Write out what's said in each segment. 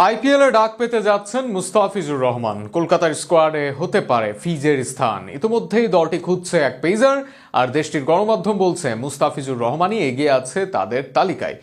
IPL এ ডাক পেতে যাচ্ছেন মুস্তাফিজুর রহমান। কলকাতার স্কোয়াডে হতে পারে ফিজের স্থান। ইতিমধ্যেই দলটি খুঁজছে এক পেসার, আর দেশটির গণমাধ্যম বলছে মুস্তাফিজুর রহমানই এগিয়ে আছে তাদের তালিকায়।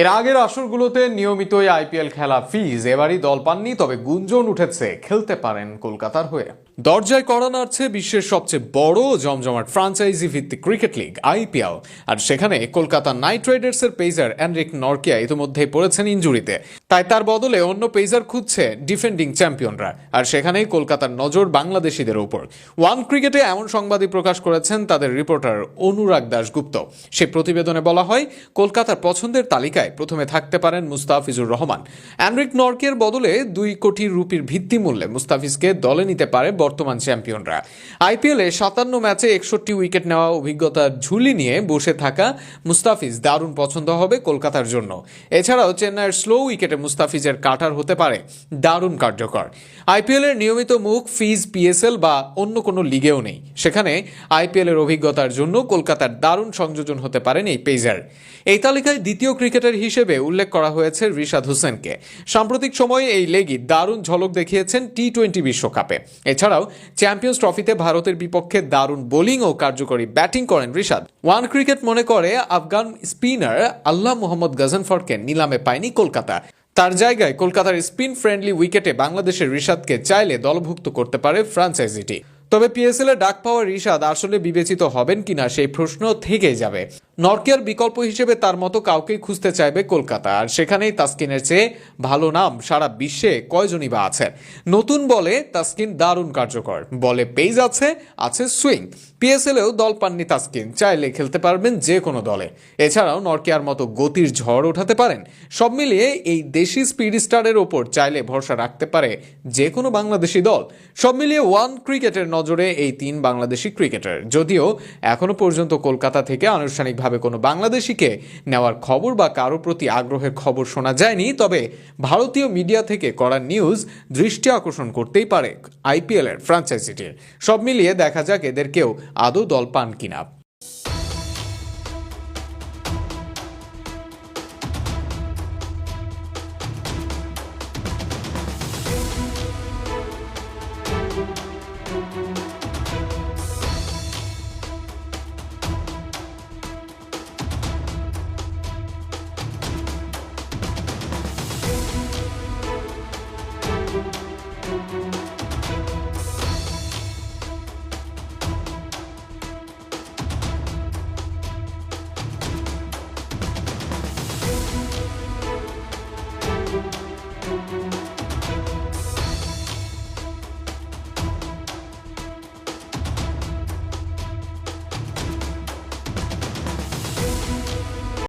এর আগের আসরগুলোতে নিয়মিতই আইপিএল খেলা ফিজ এবারই দল পাননি, তবে গুঞ্জন উঠেছে খেলতে পারেন কলকাতার হয়ে। দরজায় কড়া নাড়ছে বিশ্বের সবচেয়ে বড় জমজমাট ফ্রাঞ্চাইজি ভিত্তিক ক্রিকেট লিগ আইপিএল, আর সেখানে কলকাতা নাইট রাইডার্সের পেসার এনরিক নরকিয়া ইতিমধ্যেই পড়েছেন ইনজুরিতে। তাই তার বদলে অন্য পেসার খুঁজছে ডিফেন্ডিং চ্যাম্পিয়নরা, আর সেখানেই কলকাতার নজর বাংলাদেশিদের উপর। ওয়ান ক্রিকেটে এমন সংবাদই প্রকাশ করেছেন তাদের রিপোর্টার অনুরাগ দাশগুপ্ত। সেই প্রতিবেদনে বলা হয়, কলকাতার পছন্দের তালিকায় প্রথমে থাকতে পারেন মুস্তাফিজুর রহমান। এনরিক নরকিয়ার বদলে 2 কোটি রুপির ভিত্তিমূল্যে মুস্তাফিজকে দলে নিতে পারে বর্তমান চ্যাম্পিয়নরা। আইপিএলে 57 ম্যাচে 61 উইকেট নেওয়া অভিজ্ঞতার ঝুলি নিয়ে বসে থাকা মুস্তাফিজ দারুণ পছন্দ হবে কলকাতার জন্য। এছাড়াও চেন্নাইয়ের স্লো উইকেটে মুস্তাফিজের কাটার হতে পারে দারুণ কার্যকর। আইপিএলের নিয়মিত মুখ ফিজ পিএসএল বা অন্য কোনো লিগেও নেই, সেখানে আইপিএলের অভিজ্ঞতার জন্য কলকাতার দারুণ সংযোজন হতে পারেন এই পেসার। এই তালিকায় দ্বিতীয় ক্রিকেটার হিসেবে উল্লেখ করা হয়েছে রিশাদ হোসেনকে। সাম্প্রতিক সময়ে এই লেগই দারুণ ঝলক দেখিয়েছেন টি-20 বিশ্বকাপে। এছাড়াও চ্যাম্পিয়ন্স ট্রফিতে ভারতের বিপক্ষে দারুণ বোলিং ও কার্যকরী ব্যাটিং করেন রিশাদ। ওয়ান ক্রিকেট মনে করে আফগান স্পিনার আল্লাহ মোহাম্মদ গাজনফরকে নিলামে পায়নি কলকাতা। তার জায়গায় কলকাতার স্পিন ফ্রেন্ডলি উইকেটে বাংলাদেশের রিশাদকে চাইলে দলভুক্ত করতে পারে ফ্রাঞ্চাইজিটি। তবে পিএসএল এ ডাক পাওয়া রিশাদ আসলে বিবেচিত হবেন কিনা সেই প্রশ্ন থেকেই যাবে। নরকিয়ার বিকল্প হিসেবে তার মতো কাউকেই খুঁজতে চাইবে কলকাতা, আর সেখানেই তাসকিনের চেয়ে ভালো নাম সারা বিশ্বে কয়জনই বা আছেন। নতুন বলে তাসকিন দারুণ কার্যকর, বলে পেজ আছে সুইং। পিএসএলেও দল পাননি তাসকিন, চাইলে খেলতে পারবেন যে কোনো দলে। এছাড়াও নরকিয়ার মতো গতির ঝড় ওঠাতে পারেন। সব মিলিয়ে এই দেশি স্পিড স্টারের ওপর চাইলে ভরসা রাখতে পারে যে কোনো বাংলাদেশি দল। সব মিলিয়ে ওয়ান ক্রিকেটের নজরে এই 3 বাংলাদেশি ক্রিকেটার। যদিও এখনো পর্যন্ত কলকাতা থেকে আনুষ্ঠানিকভাবে কোনো বাংলাদেশিকে নেওয়ার খবর বা কারো প্রতি আগ্রহের খবর শোনা যায়নি, তবে ভারতীয় মিডিয়া থেকে করা নিউজ দৃষ্টি আকর্ষণ করতেই পারে আইপিএল এর ফ্র্যাঞ্চাইজিটির। সব মিলিয়ে দেখা যাক এদের কেউ আদৌ দল পান কিনা।